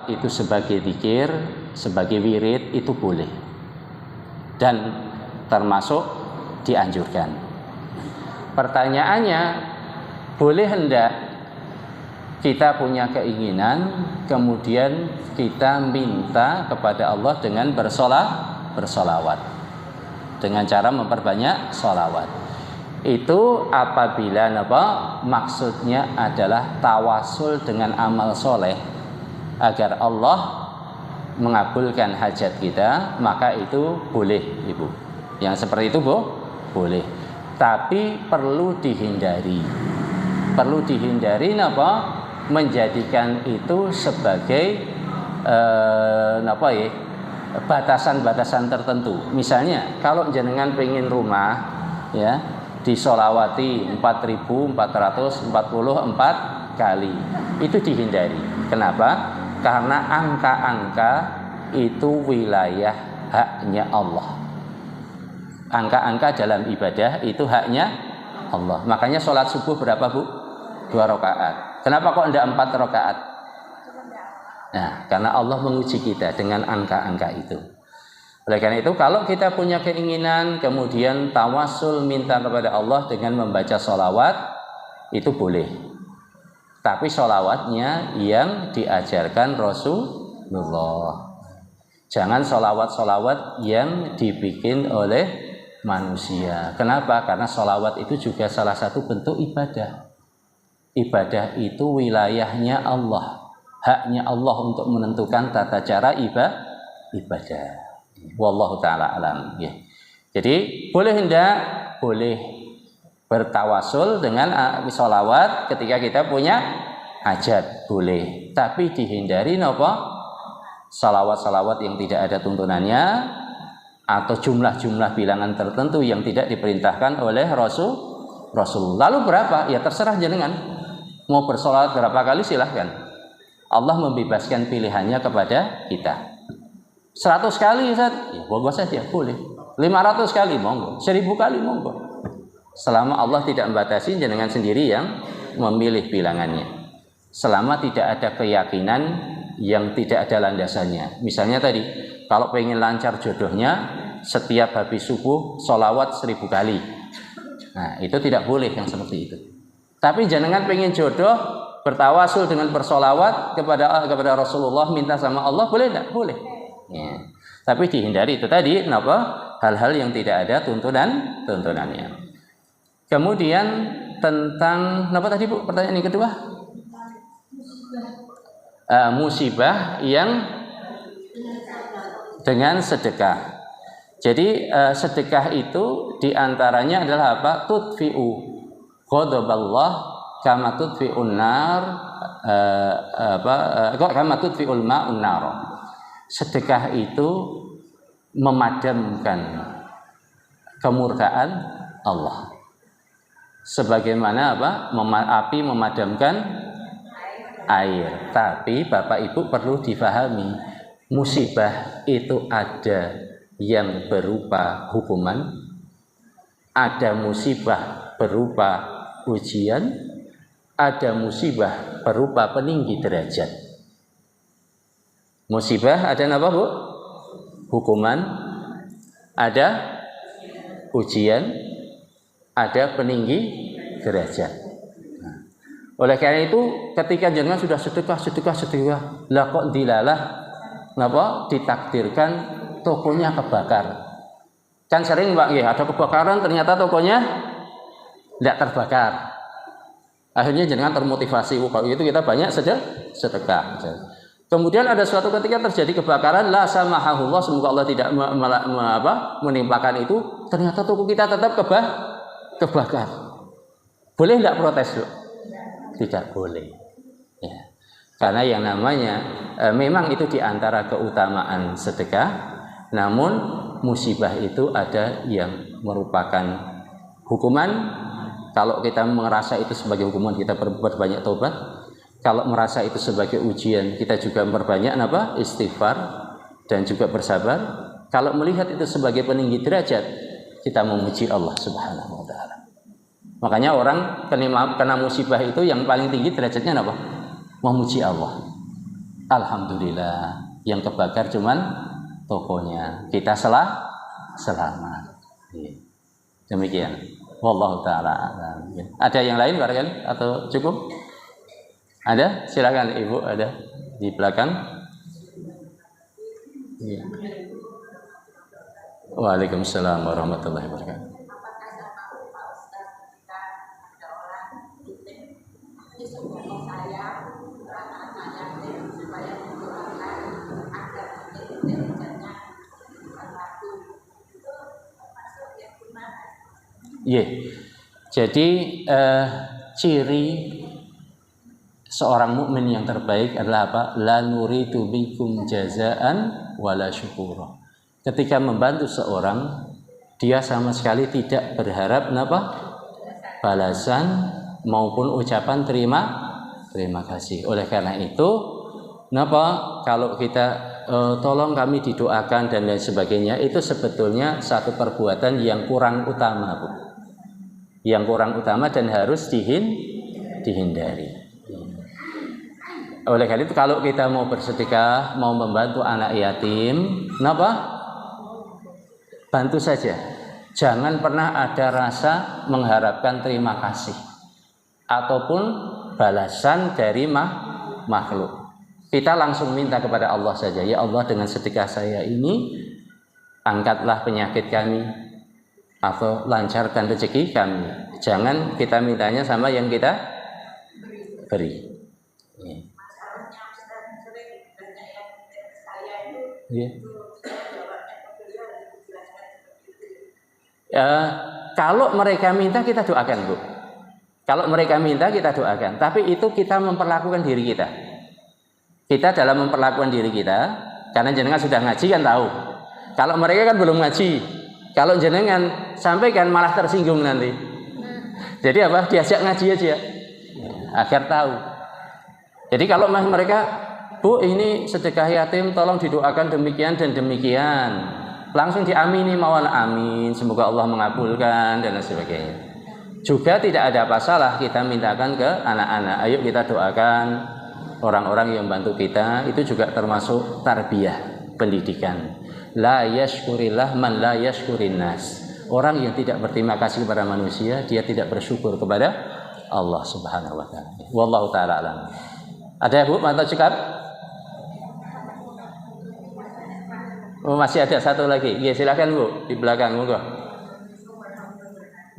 itu sebagai zikir, sebagai wirid itu boleh dan termasuk dianjurkan. Pertanyaannya, boleh hendak kita punya keinginan kemudian kita minta kepada Allah dengan bersolawat dengan cara memperbanyak solawat. Itu apabila maksudnya adalah tawasul dengan amal soleh agar Allah mengabulkan hajat kita, maka itu boleh, Ibu. Yang seperti itu, Bu, boleh. Tapi perlu dihindari. Perlu dihindari menjadikan itu sebagai batasan-batasan tertentu. Misalnya, kalau jenengan pengen rumah ya disolawati 4.444 kali, itu dihindari. Kenapa? Karena angka-angka itu wilayah haknya Allah. Angka-angka dalam ibadah itu haknya Allah. Makanya sholat subuh berapa, Bu? 2 rakaat. Kenapa kok tidak 4 rakaat? Nah, karena Allah menguji kita dengan angka-angka itu. Oleh karena itu, kalau kita punya keinginan kemudian tawasul minta kepada Allah dengan membaca sholawat, itu boleh. Tapi sholawatnya yang diajarkan Rasulullah. Jangan sholawat-sholawat yang dibikin oleh manusia. Kenapa? Karena sholawat itu juga salah satu bentuk ibadah. Ibadah itu wilayahnya Allah. Haknya Allah untuk menentukan tata cara ibadah. Wallahu ta'ala alam. Ya. Jadi boleh hendak? Boleh bertawasul dengan sholawat ketika kita punya hajat, boleh. Tapi dihindari sholawat-sholawat yang tidak ada tuntunannya atau jumlah-jumlah bilangan tertentu yang tidak diperintahkan oleh Rasul. Lalu berapa? Ya terserah jenengan. Mau bersolawat berapa kali silahkan. Allah membebaskan pilihannya kepada kita. 100 kali Ustaz, ya monggo saja, boleh. 500 kali monggo, 1000 kali monggo. Selama Allah tidak membatasi, jenengan sendiri yang memilih bilangannya. Selama tidak ada keyakinan yang tidak ada landasannya. Misalnya tadi, kalau pengen lancar jodohnya, setiap habis subuh sholawat 1000 kali. Nah, itu tidak boleh yang seperti itu. Tapi jenengan pengen jodoh, bertawasul dengan bersolawat kepada Rasulullah, minta sama Allah, boleh tidak? Boleh. Ya. Tapi dihindari itu tadi, hal-hal yang tidak ada tuntunannya. Kemudian tentang apa tadi, Bu? Pertanyaan yang kedua? Musibah yang dengan sedekah. Jadi sedekah itu diantaranya adalah apa? Tudfi'u ghadaballah kama tudfi'un nar kama tudfi'ul ma'un nar. Sedekah itu memadamkan kemurkaan Allah. Sebagaimana api memadamkan air. Tapi Bapak Ibu perlu difahami, musibah itu ada yang berupa hukuman, ada musibah berupa ujian, ada musibah berupa peninggi derajat. Musibah ada apa, Bu? Hukuman, ada ujian, ada peninggi derajat. Nah, oleh karena itu ketika jenengan sudah sedekah, lah kok dilalah ditakdirkan tokonya kebakar. Kan sering Mbak, ada kebakaran ternyata tokonya tidak terbakar. Akhirnya jenengan termotivasi, kalau itu kita banyak sedekah. Kemudian ada suatu ketika terjadi kebakaran, la samahahullah, semoga Allah tidak menimpakan itu, ternyata toko kita tetap kebakar. Boleh tidak protes, Bu? Tidak boleh. Ya. Karena yang namanya memang itu diantara keutamaan sedekah, namun musibah itu ada yang merupakan hukuman. Kalau kita merasa itu sebagai hukuman, kita berbanyak taubat. Kalau merasa itu sebagai ujian, kita juga memperbanyak istighfar dan juga bersabar. Kalau melihat itu sebagai peninggi derajat, kita memuji Allah Subhanahu wa taala. Makanya orang kena musibah itu yang paling tinggi derajatnya apa? Memuji Allah. Alhamdulillah, yang kebakar cuman tokonya, kita selamat. Demikian. Wallahu taala a'lam. Ada yang lain barangkali atau cukup? Ada? Silakan Ibu, ada di belakang. Ya. Waalaikumsalam warahmatullahi wabarakatuh. Iya. Jadi ciri seorang mukmin yang terbaik adalah apa? La nuridu bikum jazaan wala syukura. Ketika membantu seorang, dia sama sekali tidak berharap apa? Balasan maupun ucapan terima kasih. Oleh karena itu, kenapa kalau kita tolong kami didoakan dan lain sebagainya, itu sebetulnya satu perbuatan yang kurang utama, Bu. Yang kurang utama dan harus dihindari. Oleh karena itu kalau kita mau bersedekah, mau membantu anak yatim, kenapa? Bantu saja. Jangan pernah ada rasa mengharapkan terima kasih ataupun balasan dari makhluk. Kita langsung minta kepada Allah saja, ya Allah, dengan sedekah saya ini angkatlah penyakit kami atau lancarkan rezeki kami. Jangan kita mintanya sama yang kita beri. Ya. Kalau mereka minta kita doakan, Bu. Kalau mereka minta kita doakan. Tapi itu kita memperlakukan diri kita. Kita dalam memperlakukan diri kita, karena jenengan sudah ngaji kan tahu. Kalau mereka kan belum ngaji. Kalau jenengan sampaikan malah tersinggung nanti. Jadi apa? Diajak ngaji aja, agar tahu. Jadi kalau mereka, Bu, ini sedekah yatim, tolong didoakan demikian dan demikian, langsung diamini, mawon amin, semoga Allah mengabulkan dan sebagainya. Juga tidak ada masalah kita mintakan ke anak-anak, ayo kita doakan orang-orang yang bantu kita, itu juga termasuk tarbiyah, pendidikan. La yashkurillah man la yashkurin nas. Orang yang tidak berterima kasih kepada manusia, dia tidak bersyukur kepada Allah Subhanahu wa taala. Wallahu taala alam. Ada Bu, mantap cekap? Oh, masih ada satu lagi. Ya, silakan Bu, di belakang, monggo.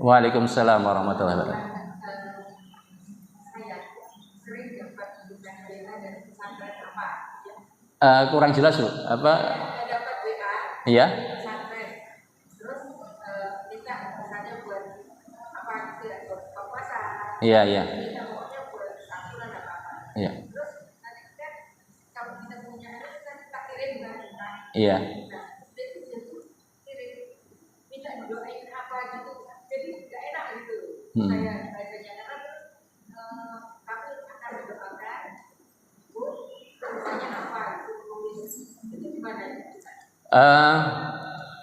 Waalaikumsalam warahmatullahi wabarakatuh. Kurang jelas, Bu. Apa? Iya. Iya, iya. Iya. Iya.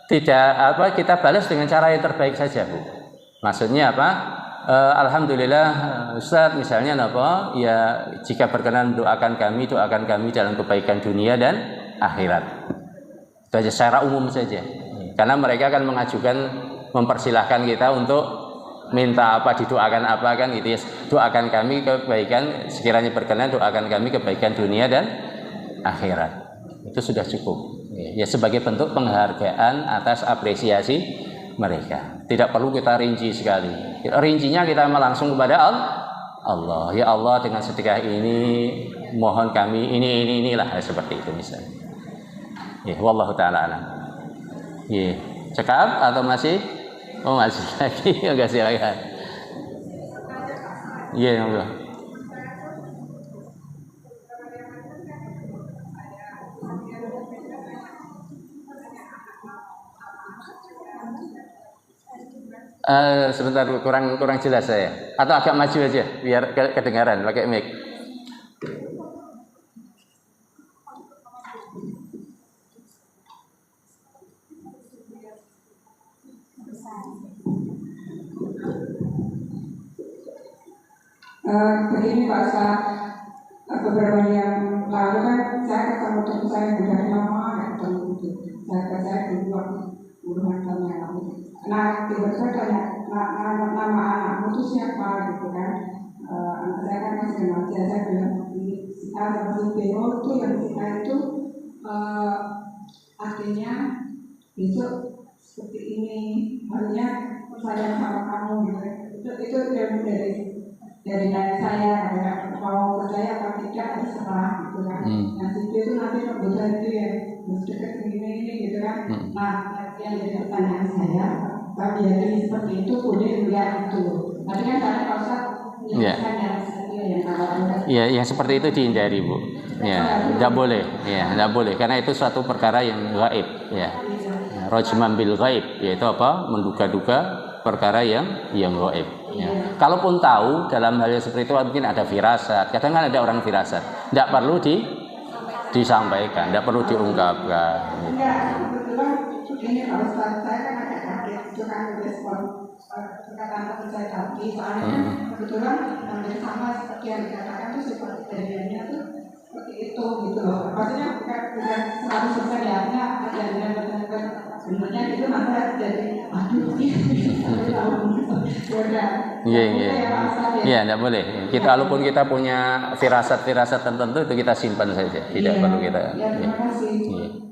Tidak apa, kita balas dengan cara yang terbaik saja, Bu. Maksudnya apa? Alhamdulillah Ustaz misalnya apa? Ya jika berkenan doakan kami dalam kebaikan dunia dan akhirat. Itu aja secara umum saja. Karena mereka akan mengajukan, mempersilahkan kita untuk minta apa, didoakan apa kan gitu ya. Doakan kami kebaikan, sekiranya berkenan doakan kami kebaikan dunia dan akhirat. Itu sudah cukup. Ya sebagai bentuk penghargaan atas apresiasi mereka. Tidak perlu kita rinci sekali. Rincinya kita langsung kepada Allah. Ya Allah, dengan sedekah ini mohon kami inilah seperti itu misalnya. Ya, wallahu taala alam. Ya, cekap atau masih? Oh, masih lagi. Enggak silakan. Iya, enggak. Sebentar, kurang jelas saya. Atau agak maju aja biar kedengaran pakai mic. Begini Pak Ustaz, beberapa yang lalu kan namanya kamu. Nah tiba-tiba tanya nama anakmu itu siapa gitu kan. Anak saya kan masih remaja, saya bilang si A sama si B, oh itu yang si A itu artinya besok seperti ini, hanya saya sama kamu gitu. Itu dari nenek saya, mau percaya atau tidak terserah gitu kan. Nah si B itu nanti kebetulan itu ya dekat ini gitu kan. Nah yang jadi pertanyaan saya, tapi jadi seperti itu boleh enggak itu? Tapi kan saya rasa ya, yang seperti itu dihindari, Bu. Ya, tidak boleh. Ya, tidak boleh karena itu suatu perkara yang gaib, ya. Rajman bil gaib, yaitu apa? Menduga-duga perkara yang gaib. Ya. Kalaupun tahu dalam hal yang seperti itu mungkin ada firasat. Kadang kan ada orang firasat. Tidak perlu disampaikan, tidak perlu diungkapkan. Ini kalau saya kan agak kaget itu kan respon perkataan saya tadi, soalnya kebetulan hampir sama seperti yang dikatakan itu seperti kejadiannya tuh seperti itu gitu loh. Maksudnya bukan 100% ya, ada yang benar-benar sebenarnya itu nanti jadi aduh iya, tidak boleh. Kita walaupun kita punya firasat-firasat tertentu itu kita simpan saja, tidak perlu kita. Terima kasih.